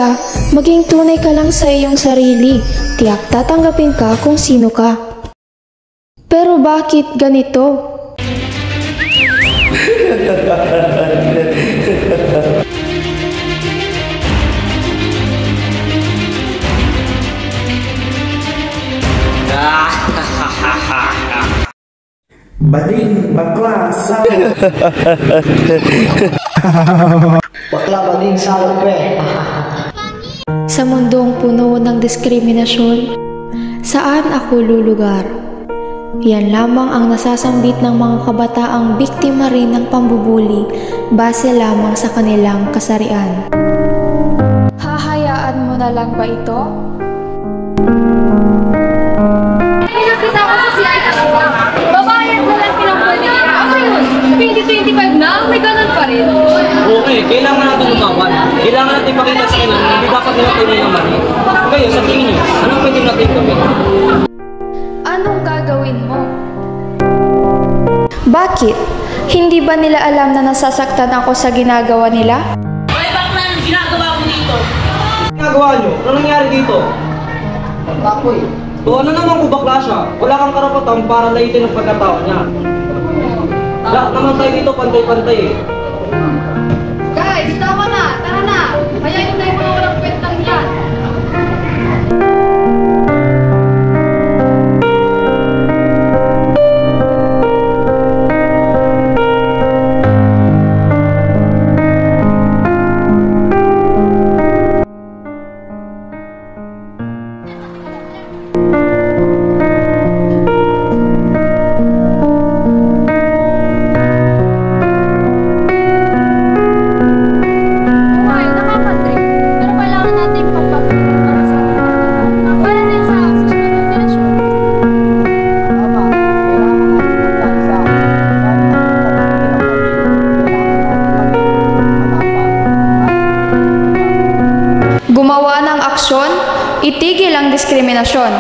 ka, maging tunay ka lang sa iyong sarili. Tiyak tatanggapin ka kung sino ka. Pero bakit ganito? Bading, bakla, salo. Bakla, bading, salo, pre. Sa mundong puno ng diskriminasyon, saan ako lulugar? Yan lamang ang nasasambit ng mga kabataang biktima rin ng pambubuli base lamang sa kanilang kasarian. Hahayaan mo na lang ba ito? Pinakita ko sa sila babayad na lang pinambuli nila. Ano yun? 2025 na? May ganun pa rin. Okay, kailangan natin lumawan. Kailangan natin ipakita sa kanila na hindi dapat nila tayo ng mali. Kayo, sa tingin niyo, anong pwede natin gawin? Anong gagawin mo? Bakit? Hindi ba nila alam na nasasaktan ako sa ginagawa nila? Ay, bakit na anong ginagawa ko dito? Ginagawa niyo? Ano nangyari dito? Bakla ko eh. So ano naman kung bakla siya? Wala kang karapatan para laitin ang pagkatao niya. Lahat naman tayo dito pantay-pantay eh. Guys, tama na! Tara na! Kaya yung tayo mga walang kwentang yan. Gumawa ng aksyon, itigil ang diskriminasyon.